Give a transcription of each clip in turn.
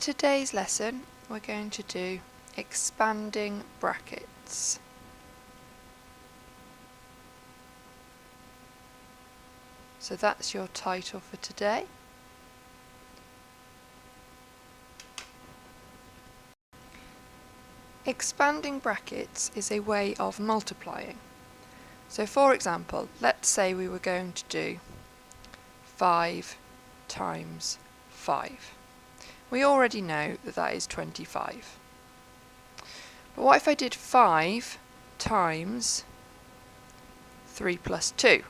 today's lesson, we're going to do expanding brackets. So that's your title for today. Expanding brackets is a way of multiplying. So for example, let's say we were going to do 5 times 5. We already know that that is 25. But what if I did 5 times 3 plus 2?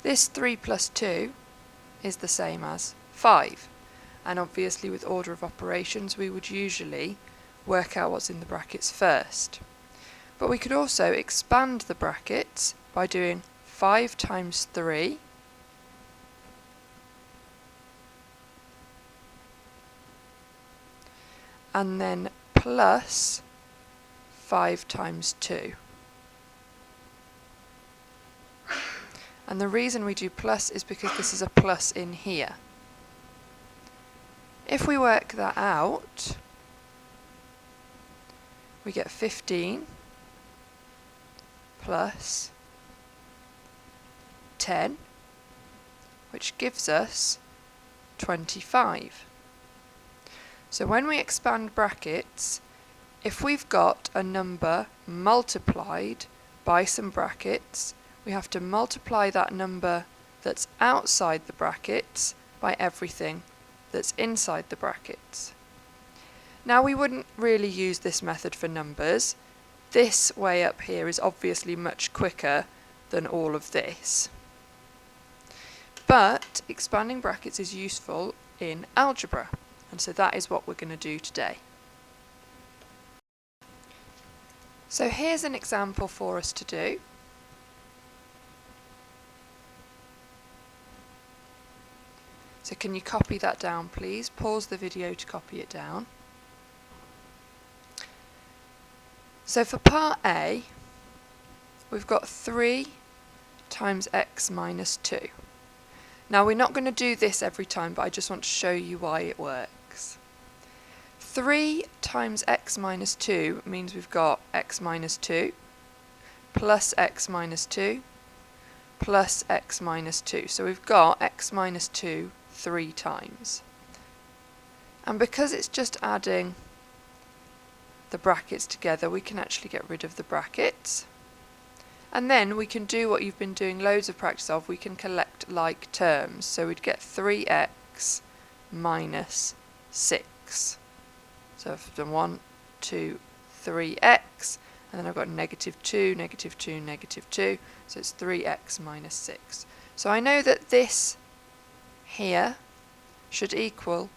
This 3 plus 2 is the same as 5. And obviously with order of operations we would usually work out what's in the brackets first. But we could also expand the brackets by doing 5 times 3 and then plus 5 times 2. And the reason we do plus is because this is a plus in here. If we work that out, we get 15 plus 10, which gives us 25. So when we expand brackets, if we've got a number multiplied by some brackets, we have to multiply that number that's outside the brackets by everything that's inside the brackets. Now we wouldn't really use this method for numbers. This way up here is obviously much quicker than all of this. But expanding brackets is useful in algebra. And so that is what we're going to do today. So here's an example for us to do. So can you copy that down, please? Pause the video to copy it down. So for part A, we've got 3 times x minus 2. Now we're not going to do this every time, but I just want to show you why it works. 3 times x minus 2 means we've got x minus 2 plus x minus 2 plus x minus 2. So we've got x minus 2 3 times. And because it's just adding the brackets together, we can actually get rid of the brackets. And then we can do what you've been doing loads of practice of, we can collect like terms. So we'd get 3x minus 6. So I've done 1, 2, 3x, and then I've got negative 2, negative 2, negative 2, so it's 3x minus 6. So I know that this here should equal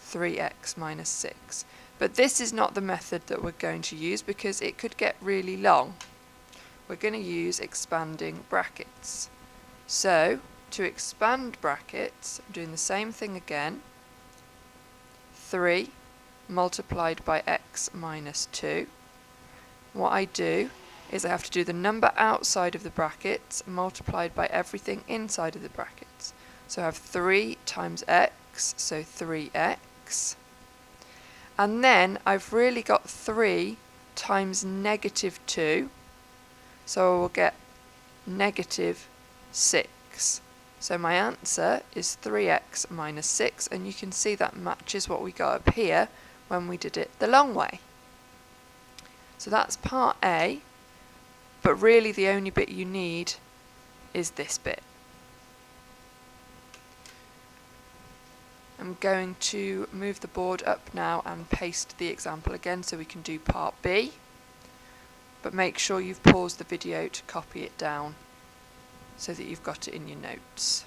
3x minus 6. But this is not the method that we're going to use because it could get really long. We're going to use expanding brackets. So to expand brackets, I'm doing the same thing again. 3 multiplied by x minus 2. What I do is I have to do the number outside of the brackets multiplied by everything inside of the brackets. So I have 3 times x, so 3x. And then I've really got 3 times negative 2, so I will get negative 6. So my answer is 3x minus 6, and you can see that matches what we got up here when we did it the long way. So that's part A, but really the only bit you need is this bit. I'm going to move the board up now and paste the example again so we can do part B, but make sure you've paused the video to copy it down so that you've got it in your notes.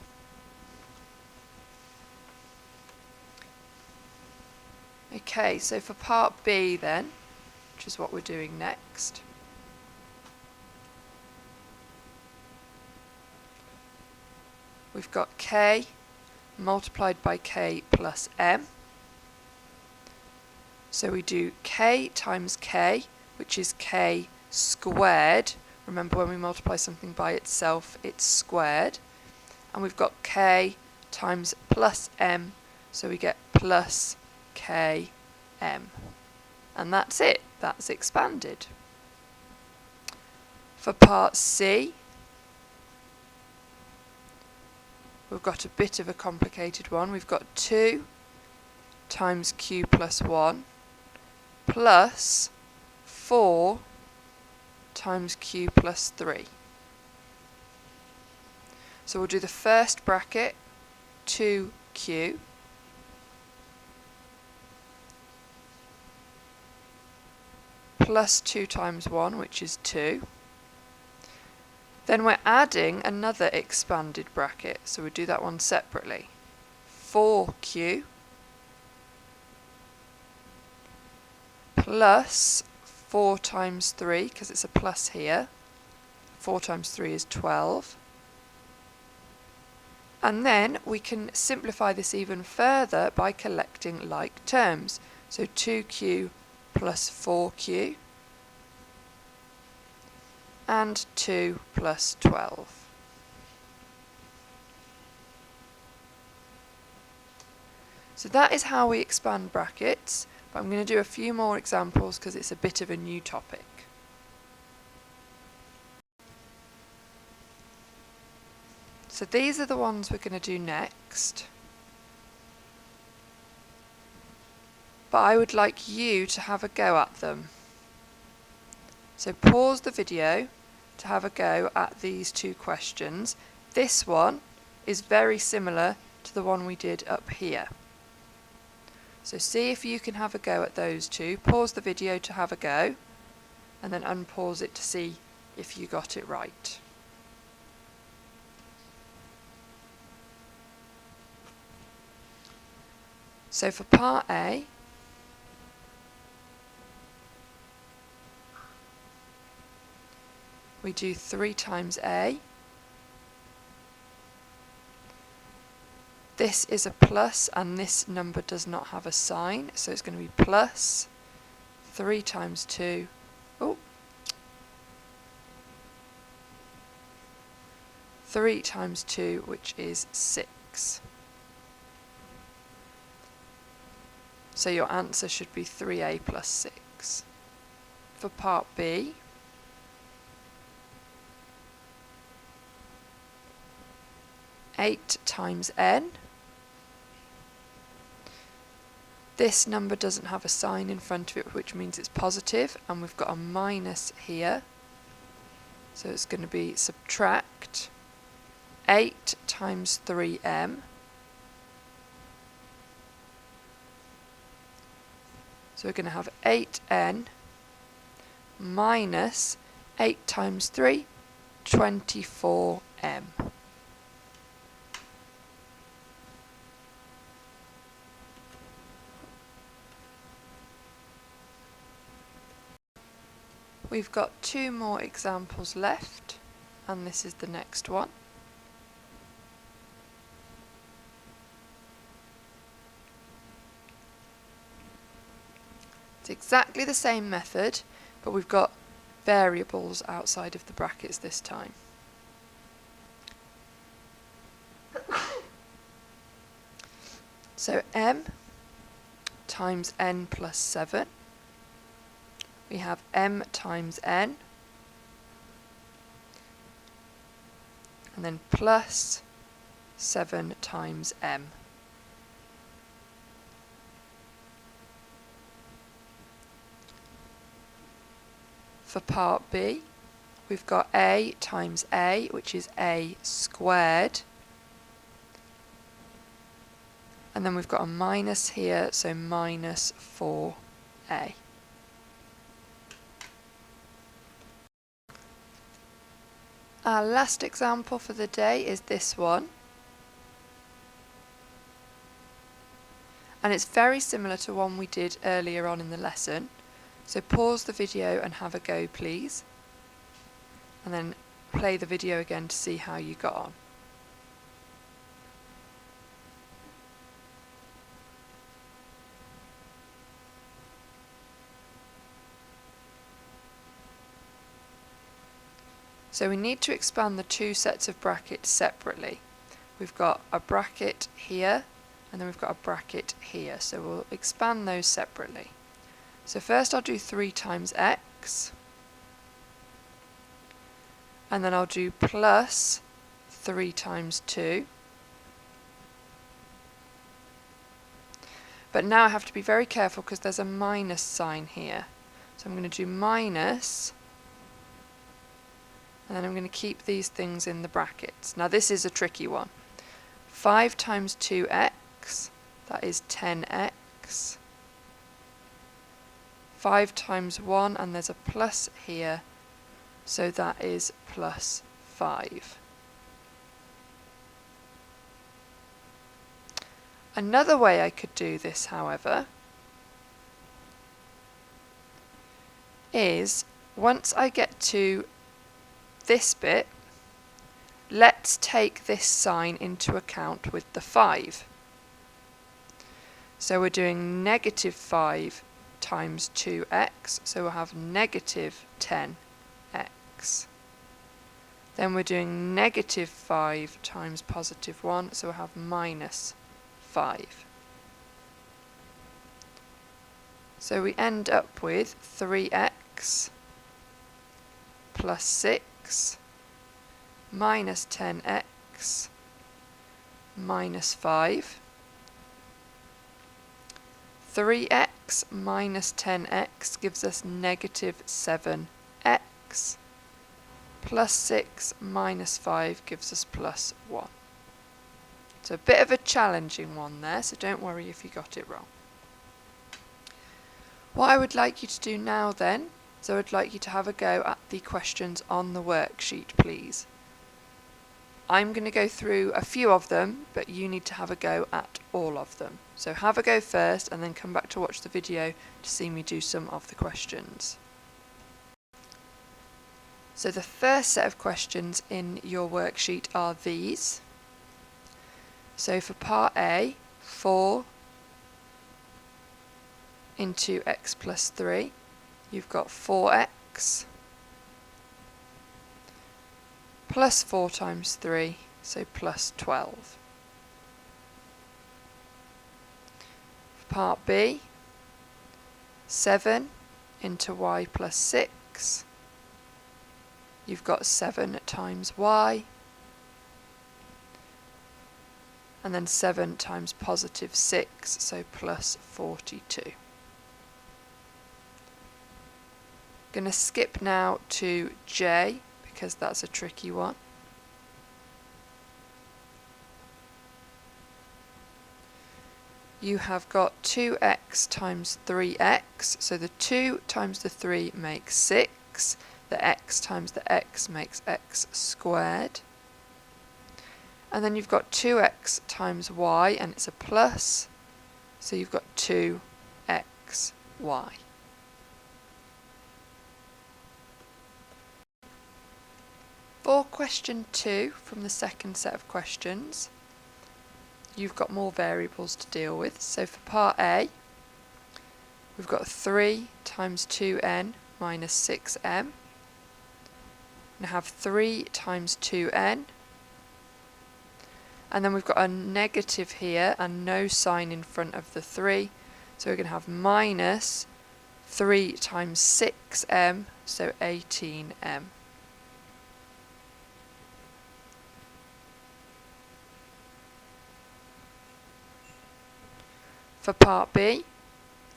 Okay, so for part B then, which is what we're doing next, we've got k multiplied by k plus m. So we do k times k, which is k squared. Remember, when we multiply something by itself, it's squared. And we've got k times plus m, so we get plus km. And that's it, that's expanded. For part C, we've got a bit of a complicated one. We've got 2 times q plus 1 plus 4 times q plus 3. So we'll do the first bracket, 2q, plus 2 times 1, which is 2. Then we're adding another expanded bracket, so we do that one separately. 4q plus 4 times 3, because it's a plus here. 4 times 3 is 12. And then we can simplify this even further by collecting like terms. So 2q plus 4q and 2 plus 12. So that is how we expand brackets, but I'm going to do a few more examples because it's a bit of a new topic. So these are the ones we're going to do next. But I would like you to have a go at them. So pause the video to have a go at these 2 questions. This one is very similar to the one we did up here. So see if you can have a go at those 2. Pause the video to have a go, and then unpause it to see if you got it right. So for part A, we do 3 times A. This is a plus and this number does not have a sign, so it's going to be plus 3 times 2. 3 times 2, which is 6. So your answer should be 3a plus 6. For part B, eight times n. This number doesn't have a sign in front of it, which means it's positive, and we've got a minus here. So it's going to be subtract 8 times 3m. So we're going to have 8n minus 8 times 3, 24m. We've got 2 more examples left, and this is the next one. It's exactly the same method, but we've got variables outside of the brackets this time. So m times n plus 7. We have m times n, and then plus 7 times m. For part B, we've got a times a, which is a squared. And then we've got a minus here, so minus 4a. Our last example for the day is this one. And it's very similar to one we did earlier on in the lesson. So pause the video and have a go, please. And then play the video again to see how you got on. So we need to expand the 2 sets of brackets separately. We've got a bracket here and then we've got a bracket here, so we'll expand those separately. So first I'll do 3 times x, and then I'll do plus 3 times 2. But now I have to be very careful because there's a minus sign here. So I'm going to do minus, and then I'm going to keep these things in the brackets. Now this is a tricky one. 5 times 2x, that is 10x. 5 times 1, and there's a plus here, so that is plus 5. Another way I could do this, however, is once I get to this bit, let's take this sign into account with the 5. So we're doing negative 5 times 2x, so we'll have negative 10x. Then we're doing negative 5 times positive 1, so we'll have minus 5. So we end up with 3x plus 6 minus 10x minus 5. 3x minus 10x gives us negative 7x. Plus 6 minus 5 gives us plus 1. So a bit of a challenging one there, so don't worry if you got it wrong. What I would like you to do now then, is I would like you to have a go at the questions on the worksheet, please. I'm going to go through a few of them, but you need to have a go at all of them. So have a go first and then come back to watch the video to see me do some of the questions. So the first set of questions in your worksheet are these. So for part A, 4 into x plus 3, you've got 4x plus 4 times 3, so plus 12. For part B, 7 into y plus 6, you've got 7 times y, and then 7 times positive 6, so plus 42. Going to skip now to J, because that's a tricky one. You have got 2x times 3x, so the 2 times the 3 makes 6, the x times the x makes x squared. And then you've got 2x times y, and it's a plus, so you've got 2xy. For question 2 from the second set of questions, you've got more variables to deal with. So for part A, we've got 3 times 2n minus 6m. We have 3 times 2n. And then we've got a negative here and no sign in front of the 3. So we're going to have minus 3 times 6m, so 18m. For part B,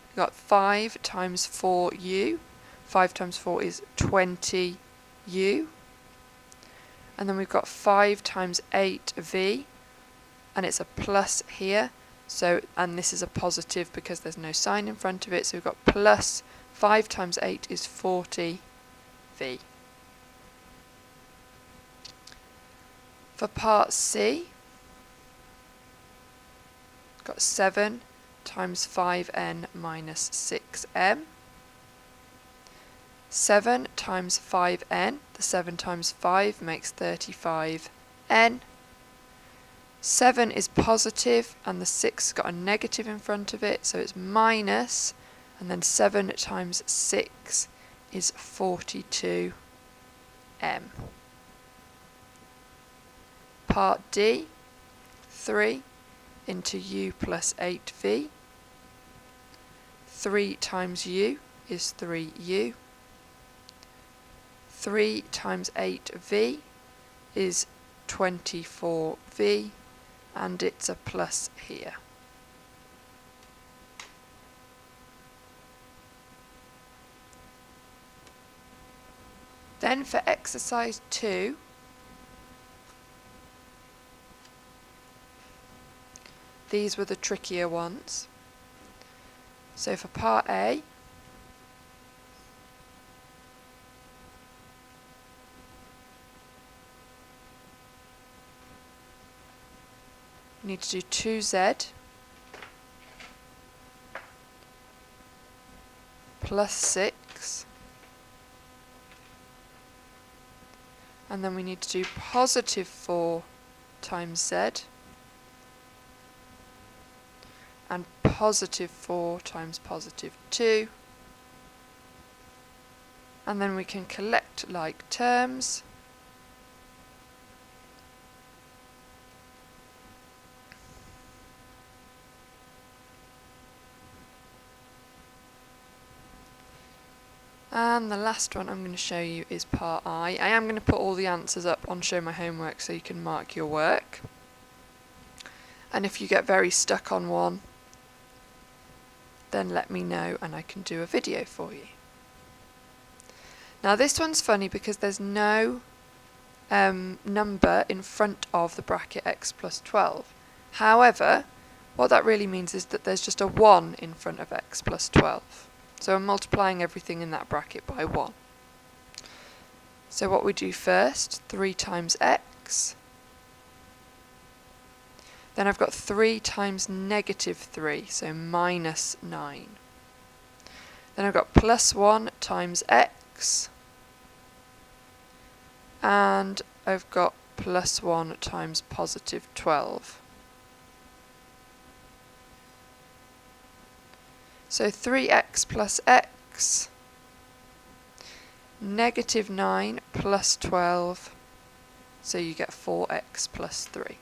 we've got 5 times 4u. 5 times 4 is 20u. And then we've got 5 times 8v. And it's a plus here, so, and this is a positive because there's no sign in front of it, so we've got plus 5 times 8 is 40v. For part C, we've got 7 times 5n minus 6m. 7 times 5n, the 7 times 5 makes 35n. 7 is positive and the 6 has got a negative in front of it, so it's minus, and then 7 times 6 is 42m. Part D, 3 into u plus 8v. 3 times u is 3u. 3 times 8v is 24v, and it's a plus here. Then for exercise 2, these were the trickier ones. So for part A, you need to do 2z plus 6, and then we need to do positive 4 times z, and positive 4 times positive 2, and then we can collect like terms. And the last one I'm going to show you is part I. I am going to put all the answers up on Show My Homework so you can mark your work. And if you get very stuck on one, then let me know and I can do a video for you. Now this one's funny because there's no number in front of the bracket x plus 12. However, what that really means is that there's just a 1 in front of x plus 12. So I'm multiplying everything in that bracket by 1. So what we do first, 3 times x. Then I've got 3 times negative 3, so minus 9. Then I've got plus 1 times x. And I've got plus 1 times positive 12. So 3x plus x, negative 9 plus 12, so you get 4x plus 3.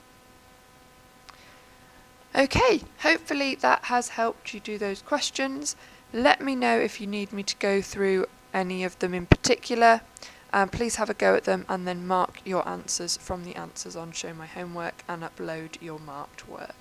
Okay, hopefully that has helped you do those questions. Let me know if you need me to go through any of them in particular. Please have a go at them and then mark your answers from the answers on Show My Homework and upload your marked work.